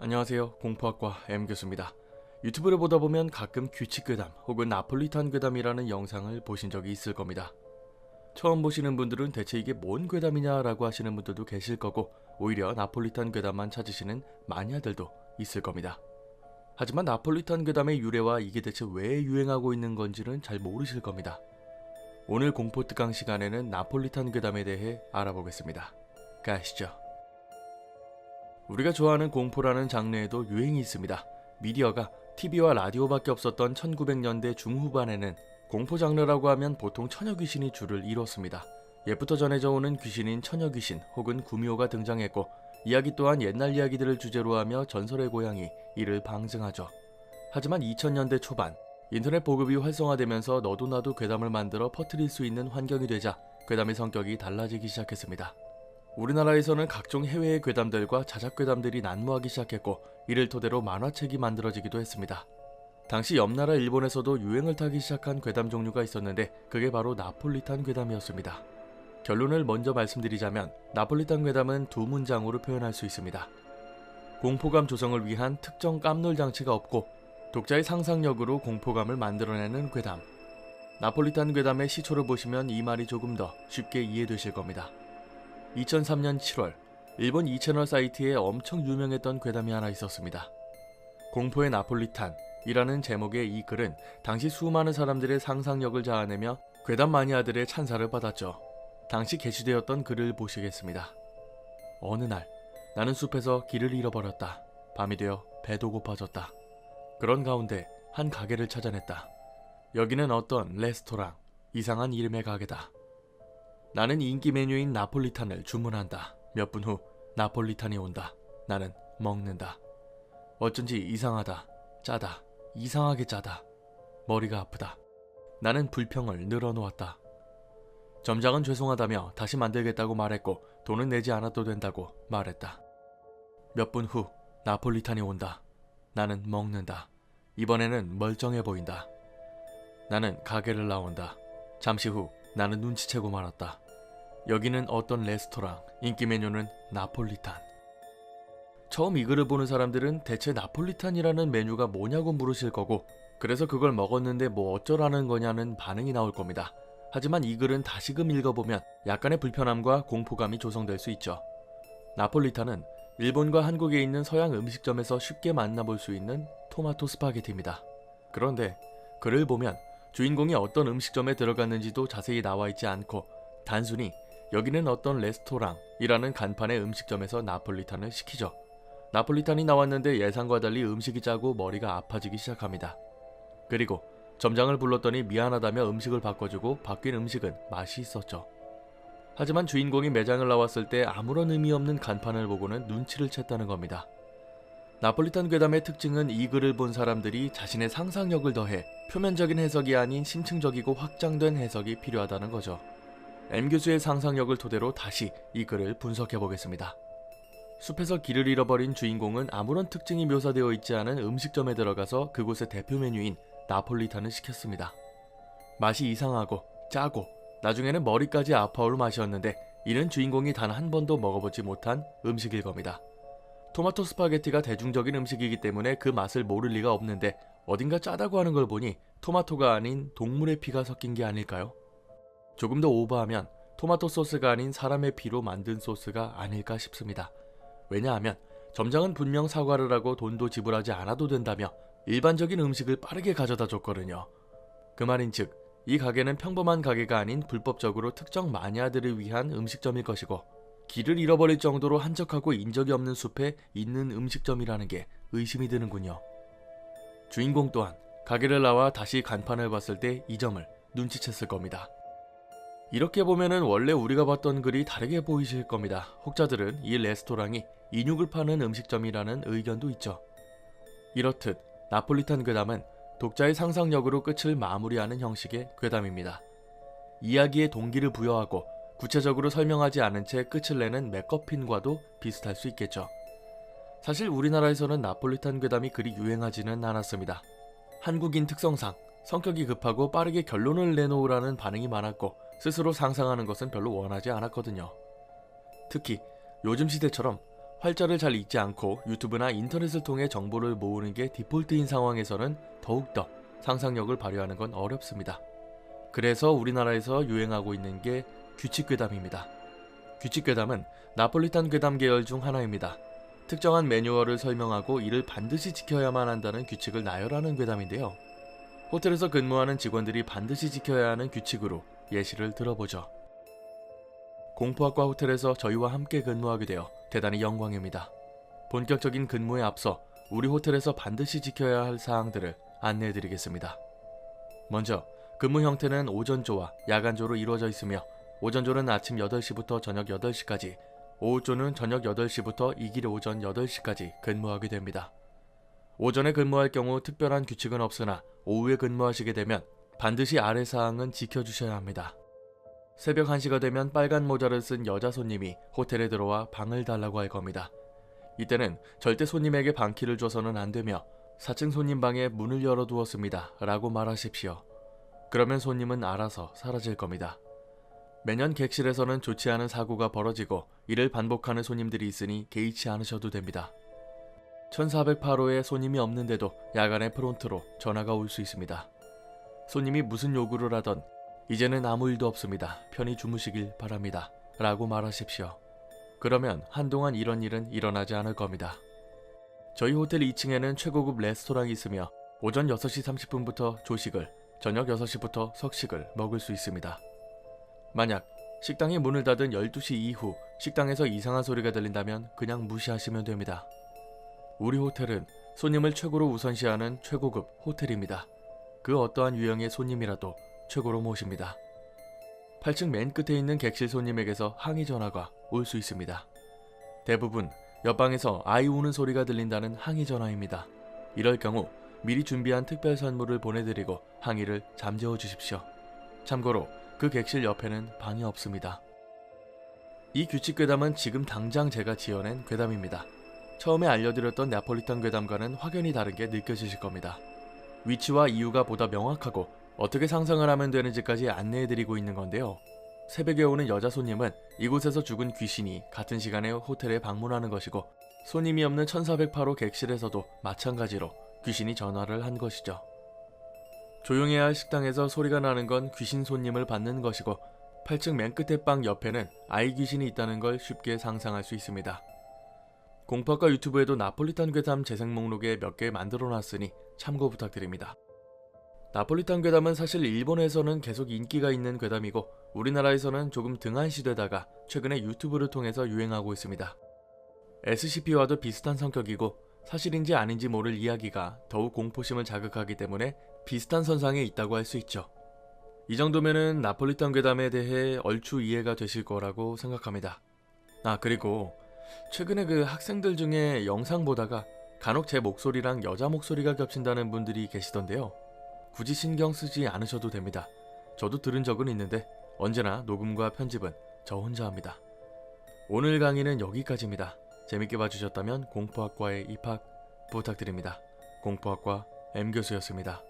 안녕하세요. 공포학과 M교수입니다. 유튜브를 보다 보면 가끔 규칙괴담 혹은 나폴리탄 괴담이라는 영상을 보신 적이 있을 겁니다. 처음 보시는 분들은 대체 이게 뭔 괴담이냐 라고 하시는 분들도 계실 거고, 오히려 나폴리탄 괴담만 찾으시는 마니아들도 있을 겁니다. 하지만 나폴리탄 괴담의 유래와 이게 대체 왜 유행하고 있는 건지는 잘 모르실 겁니다. 오늘 공포특강 시간에는 나폴리탄 괴담에 대해 알아보겠습니다. 가시죠. 우리가 좋아하는 공포라는 장르에도 유행이 있습니다. 미디어가 TV와 라디오밖에 없었던 1900년대 중후반에는 공포 장르라고 하면 보통 처녀 귀신이 줄을 이뤘습니다. 옛부터 전해져 오는 귀신인 처녀 귀신 혹은 구미호가 등장했고, 이야기 또한 옛날 이야기들을 주제로 하며 전설의 고향이 이를 방증하죠. 하지만 2000년대 초반 인터넷 보급이 활성화되면서 너도 나도 괴담을 만들어 퍼뜨릴 수 있는 환경이 되자 괴담의 성격이 달라지기 시작했습니다. 우리나라에서는 각종 해외의 괴담들과 자작 괴담들이 난무하기 시작했고, 이를 토대로 만화책이 만들어지기도 했습니다. 당시 옆나라 일본에서도 유행을 타기 시작한 괴담 종류가 있었는데, 그게 바로 나폴리탄 괴담이었습니다. 결론을 먼저 말씀드리자면 나폴리탄 괴담은 두 문장으로 표현할 수 있습니다. 공포감 조성을 위한 특정 깜놀 장치가 없고 독자의 상상력으로 공포감을 만들어내는 괴담. 나폴리탄 괴담의 시초를 보시면 이 말이 조금 더 쉽게 이해되실 겁니다. 2003년 7월 일본 2채널 사이트에 엄청 유명했던 괴담이 하나 있었습니다. 공포의 나폴리탄이라는 제목의 이 글은 당시 수많은 사람들의 상상력을 자아내며 괴담 마니아들의 찬사를 받았죠. 당시 게시되었던 글을 보시겠습니다. 어느 날 나는 숲에서 길을 잃어버렸다. 밤이 되어 배도 고파졌다. 그런 가운데 한 가게를 찾아냈다. 여기는 어떤 레스토랑, 이상한 이름의 가게다. 나는 인기 메뉴인 나폴리탄을 주문한다. 몇 분 후 나폴리탄이 온다. 나는 먹는다. 어쩐지 이상하다. 짜다. 이상하게 짜다. 머리가 아프다. 나는 불평을 늘어놓았다. 점장은 죄송하다며 다시 만들겠다고 말했고, 돈은 내지 않아도 된다고 말했다. 몇 분 후 나폴리탄이 온다. 나는 먹는다. 이번에는 멀쩡해 보인다. 나는 가게를 나온다. 잠시 후 나는 눈치채고 말았다. 여기는 어떤 레스토랑, 인기 메뉴는 나폴리탄. 처음 이 글을 보는 사람들은 대체 나폴리탄이라는 메뉴가 뭐냐고 물으실 거고, 그래서 그걸 먹었는데 뭐 어쩌라는 거냐는 반응이 나올 겁니다. 하지만 이 글은 다시금 읽어보면 약간의 불편함과 공포감이 조성될 수 있죠. 나폴리탄은 일본과 한국에 있는 서양 음식점에서 쉽게 만나볼 수 있는 토마토 스파게티입니다. 그런데 글을 보면 주인공이 어떤 음식점에 들어갔는지도 자세히 나와 있지 않고, 단순히 여기는 어떤 레스토랑이라는 간판의 음식점에서 나폴리탄을 시키죠. 나폴리탄이 나왔는데 예상과 달리 음식이 짜고 머리가 아파지기 시작합니다. 그리고 점장을 불렀더니 미안하다며 음식을 바꿔주고 바뀐 음식은 맛이 있었죠. 하지만 주인공이 매장을 나왔을 때 아무런 의미 없는 간판을 보고는 눈치를 챘다는 겁니다. 나폴리탄 괴담의 특징은 이 글을 본 사람들이 자신의 상상력을 더해 표면적인 해석이 아닌 심층적이고 확장된 해석이 필요하다는 거죠. M교수의 상상력을 토대로 다시 이 글을 분석해 보겠습니다. 숲에서 길을 잃어버린 주인공은 아무런 특징이 묘사되어 있지 않은 음식점에 들어가서 그곳의 대표 메뉴인 나폴리탄을 시켰습니다. 맛이 이상하고 짜고 나중에는 머리까지 아파올 맛이었는데, 이는 주인공이 단 한 번도 먹어보지 못한 음식일 겁니다. 토마토 스파게티가 대중적인 음식이기 때문에 그 맛을 모를 리가 없는데, 어딘가 짜다고 하는 걸 보니 토마토가 아닌 동물의 피가 섞인 게 아닐까요? 조금 더 오버하면 토마토 소스가 아닌 사람의 피로 만든 소스가 아닐까 싶습니다. 왜냐하면 점장은 분명 사과를 하고 돈도 지불하지 않아도 된다며 일반적인 음식을 빠르게 가져다 줬거든요. 그 말인즉 이 가게는 평범한 가게가 아닌 불법적으로 특정 마니아들을 위한 음식점일 것이고, 길을 잃어버릴 정도로 한적하고 인적이 없는 숲에 있는 음식점이라는 게 의심이 드는군요. 주인공 또한 가게를 나와 다시 간판을 봤을 때 이 점을 눈치챘을 겁니다. 이렇게 보면은 원래 우리가 봤던 글이 다르게 보이실 겁니다. 혹자들은 이 레스토랑이 인육을 파는 음식점이라는 의견도 있죠. 이렇듯 나폴리탄 괴담은 독자의 상상력으로 끝을 마무리하는 형식의 괴담입니다. 이야기의 동기를 부여하고 구체적으로 설명하지 않은 채 끝을 내는 맥거핀과도 비슷할 수 있겠죠. 사실 우리나라에서는 나폴리탄 괴담이 그리 유행하지는 않았습니다. 한국인 특성상 성격이 급하고 빠르게 결론을 내놓으라는 반응이 많았고, 스스로 상상하는 것은 별로 원하지 않았거든요. 특히 요즘 시대처럼 활자를 잘 읽지 않고 유튜브나 인터넷을 통해 정보를 모으는 게 디폴트인 상황에서는 더욱더 상상력을 발휘하는 건 어렵습니다. 그래서 우리나라에서 유행하고 있는 게 규칙괴담입니다. 규칙괴담은 나폴리탄 괴담 계열 중 하나입니다. 특정한 매뉴얼을 설명하고 이를 반드시 지켜야만 한다는 규칙을 나열하는 괴담인데요. 호텔에서 근무하는 직원들이 반드시 지켜야 하는 규칙으로 예시를 들어보죠. 공포학과 호텔에서 저희와 함께 근무하게 되어 대단히 영광입니다. 본격적인 근무에 앞서 우리 호텔에서 반드시 지켜야 할 사항들을 안내해드리겠습니다. 먼저 근무 형태는 오전조와 야간조로 이루어져 있으며 오전조는 아침 8시부터 저녁 8시까지, 오후조는 저녁 8시부터 이길 오전 8시까지 근무하게 됩니다. 오전에 근무할 경우 특별한 규칙은 없으나 오후에 근무하시게 되면 반드시 아래 사항은 지켜주셔야 합니다. 새벽 1시가 되면 빨간 모자를 쓴 여자 손님이 호텔에 들어와 방을 달라고 할 겁니다. 이때는 절대 손님에게 방키를 줘서는 안 되며 4층 손님 방에 문을 열어두었습니다 라고 말하십시오. 그러면 손님은 알아서 사라질 겁니다. 매년 객실에서는 좋지 않은 사고가 벌어지고 이를 반복하는 손님들이 있으니 개의치 않으셔도 됩니다. 1408호에 손님이 없는데도 야간에 프론트로 전화가 올 수 있습니다. 손님이 무슨 요구를 하던 이제는 아무 일도 없습니다. 편히 주무시길 바랍니다 라고 말하십시오. 그러면 한동안 이런 일은 일어나지 않을 겁니다. 저희 호텔 2층에는 최고급 레스토랑이 있으며 오전 6시 30분부터 조식을, 저녁 6시부터 석식을 먹을 수 있습니다. 만약 식당이 문을 닫은 12시 이후 식당에서 이상한 소리가 들린다면 그냥 무시하시면 됩니다. 우리 호텔은 손님을 최고로 우선시하는 최고급 호텔입니다. 그 어떠한 유형의 손님이라도 최고로 모십니다. 8층 맨 끝에 있는 객실 손님에게서 항의 전화가 올 수 있습니다. 대부분 옆방에서 아이 우는 소리가 들린다는 항의 전화입니다. 이럴 경우 미리 준비한 특별 선물을 보내드리고 항의를 잠재워 주십시오. 참고로 그 객실 옆에는 방이 없습니다. 이 규칙 괴담은 지금 당장 제가 지어낸 괴담입니다. 처음에 알려드렸던 나폴리탄 괴담과는 확연히 다른 게 느껴지실 겁니다. 위치와 이유가 보다 명확하고 어떻게 상상을 하면 되는지까지 안내해드리고 있는 건데요. 새벽에 오는 여자 손님은 이곳에서 죽은 귀신이 같은 시간에 호텔에 방문하는 것이고, 손님이 없는 1408호 객실에서도 마찬가지로 귀신이 전화를 한 것이죠. 조용해야 할 식당에서 소리가 나는 건 귀신 손님을 받는 것이고, 8층 맨 끝에 방 옆에는 아이 귀신이 있다는 걸 쉽게 상상할 수 있습니다. 공포학과 유튜브에도 나폴리탄 괴담 재생 목록에 몇 개 만들어놨으니 참고 부탁드립니다. 나폴리탄 괴담은 사실 일본에서는 계속 인기가 있는 괴담이고 우리나라에서는 조금 등한시되다가 최근에 유튜브를 통해서 유행하고 있습니다. SCP와도 비슷한 성격이고 사실인지 아닌지 모를 이야기가 더욱 공포심을 자극하기 때문에 비슷한 선상에 있다고 할 수 있죠. 이 정도면은 나폴리탄 괴담에 대해 얼추 이해가 되실 거라고 생각합니다. 그리고 최근에 그 학생들 중에 영상 보다가 간혹 제 목소리랑 여자 목소리가 겹친다는 분들이 계시던데요. 굳이 신경 쓰지 않으셔도 됩니다. 저도 들은 적은 있는데 언제나 녹음과 편집은 저 혼자 합니다. 오늘 강의는 여기까지입니다. 재밌게 봐주셨다면 공포학과에 입학 부탁드립니다. 공포학과 M교수였습니다.